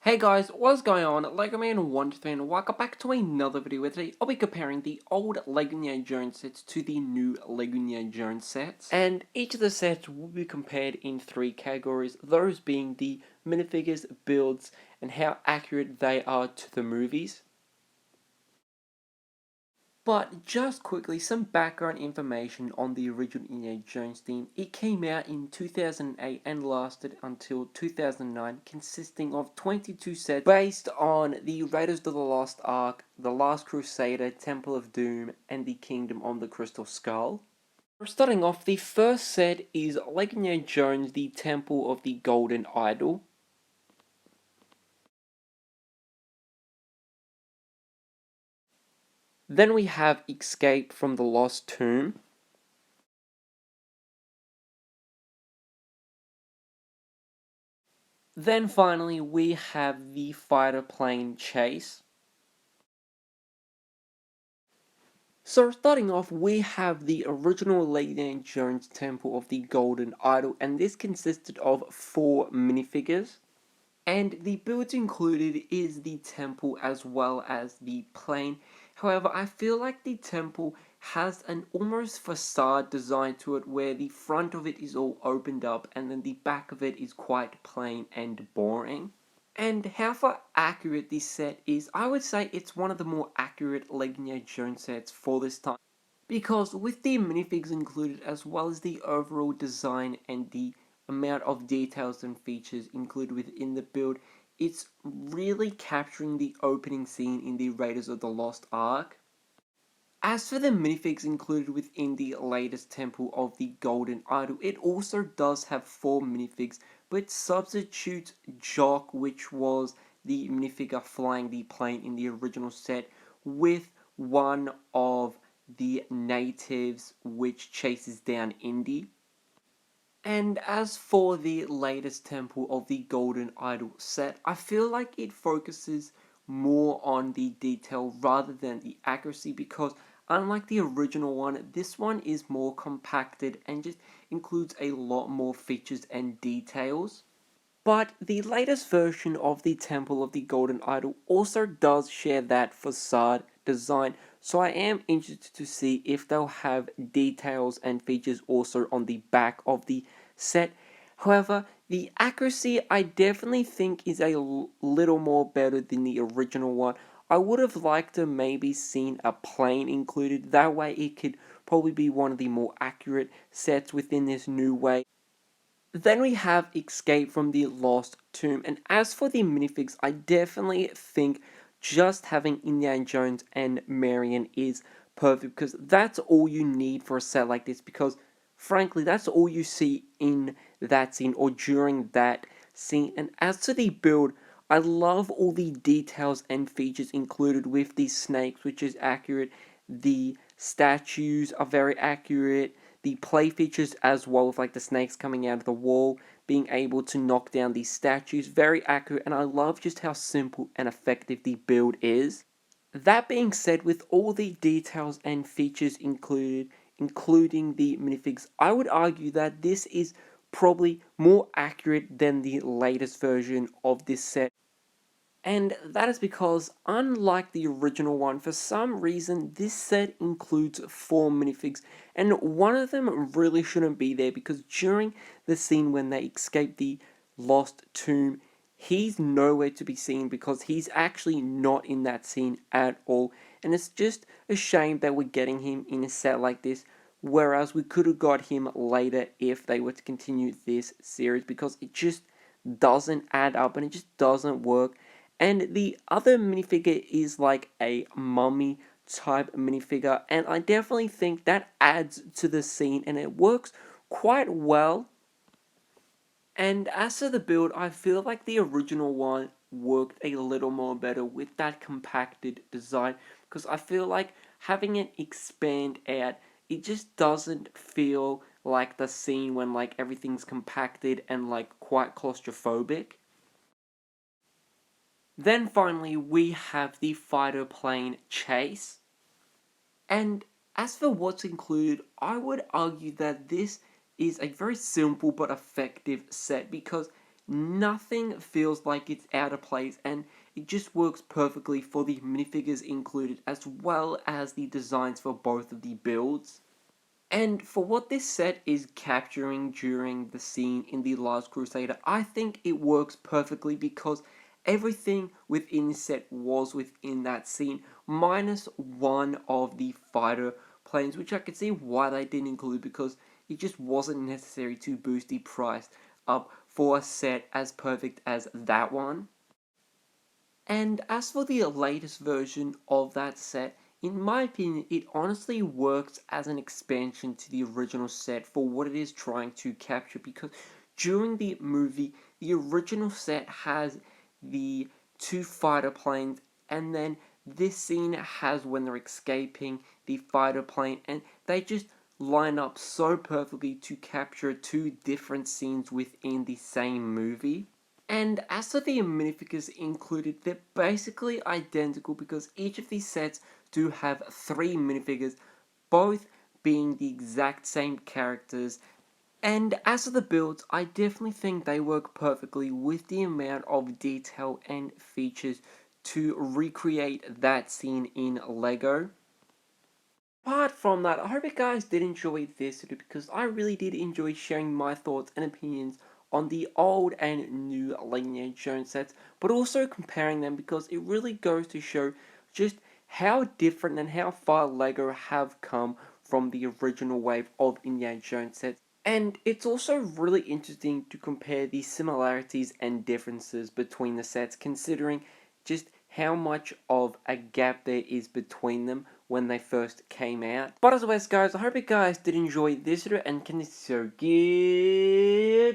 Hey guys, what's going on? Lego Man 123 and welcome back to another video where today I'll be comparing the old Lego Indiana Jones sets to the new Lego Indiana Jones sets. And each of the sets will be compared in three categories, those being the minifigures, builds, and how accurate they are to the movies. But just quickly, some background information on the original Indiana Jones theme. It came out in 2008 and lasted until 2009, consisting of 22 sets based on the Raiders of the Lost Ark, The Last Crusader, Temple of Doom, and the Kingdom of the Crystal Skull. Starting off, the first set is Lego Indiana Jones, the Temple of the Golden Idol. Then we have Escape from the Lost Tomb. Then finally, we have the fighter plane chase. So starting off, we have the original Lady Jones Temple of the Golden Idol, and this consisted of 4 minifigures. And the builds included is the temple as well as the plane. However, I feel like the temple has an almost facade design to it where the front of it is all opened up and then the back of it is quite plain and boring. And how far accurate this set is, I would say it's one of the more accurate Lego Indiana Jones sets for this time. Because with the minifigs included as well as the overall design and the amount of details and features included within the build, it's really capturing the opening scene in the Raiders of the Lost Ark. As for the minifigs included within the latest Temple of the Golden Idol, it also does have 4 minifigs, but substitutes Jock, which was the minifigure flying the plane in the original set, with one of the natives which chases down Indy. And as for the latest Temple of the Golden Idol set, I feel like it focuses more on the detail rather than the accuracy because unlike the original one, this one is more compacted and just includes a lot more features and details. But the latest version of the Temple of the Golden Idol also does share that facade design, so I am interested to see if they'll have details and features also on the back of the set. However, the accuracy I definitely think is a little more better than the original one. I would have liked to maybe seen a plane included, that way it could probably be one of the more accurate sets within this new way. Then we have Escape from the Lost Tomb, and as for the minifigs, I definitely think just having Indiana Jones and Marion is perfect because that's all you need for a set like this because frankly that's all you see in that scene or during that scene. And as to the build, I love all the details and features included with the snakes, which is accurate. The statues are very accurate, the play features as well, with like the snakes coming out of the wall, being able to knock down these statues, very accurate, and I love just how simple and effective the build is. That being said, with all the details and features included, including the minifigs, I would argue that this is probably more accurate than the latest version of this set. And that is because, unlike the original one, for some reason this set includes 4 minifigs, and one of them really shouldn't be there because during the scene when they escape the lost tomb, he's nowhere to be seen because he's actually not in that scene at all, and it's just a shame that we're getting him in a set like this, whereas we could have got him later if they were to continue this series because it just doesn't add up and it just doesn't work. And the other minifigure is like a mummy type minifigure, and I definitely think that adds to the scene and it works quite well. And as for the build, I feel like the original one worked a little more better with that compacted design because I feel like having it expand out, it just doesn't feel like the scene when like everything's compacted and like quite claustrophobic. Then finally, we have the fighter plane chase. And as for what's included, I would argue that this is a very simple but effective set because nothing feels like it's out of place, and it just works perfectly for the minifigures included as well as the designs for both of the builds. And for what this set is capturing during the scene in The Last Crusader, I think it works perfectly because everything within the set was within that scene, minus one of the fighter planes, which I could see why they didn't include because it just wasn't necessary to boost the price up for a set as perfect as that one. And as for the latest version of that set, in my opinion, it honestly works as an expansion to the original set for what it is trying to capture because during the movie, the original set has the two fighter planes, and then this scene has when they're escaping the fighter plane, and they just line up so perfectly to capture two different scenes within the same movie. And as for the minifigures included, they're basically identical because each of these sets do have 3 minifigures, both being the exact same characters. And as for the builds, I definitely think they work perfectly with the amount of detail and features to recreate that scene in LEGO. Apart from that, I hope you guys did enjoy this video because I really did enjoy sharing my thoughts and opinions on the old and new Indiana Jones sets, but also comparing them because it really goes to show just how different and how far LEGO have come from the original wave of Indiana Jones sets. And it's also really interesting to compare the similarities and differences between the sets, considering just how much of a gap there is between them when they first came out. But as always, guys, I hope you guys did enjoy this video and can so goodbye.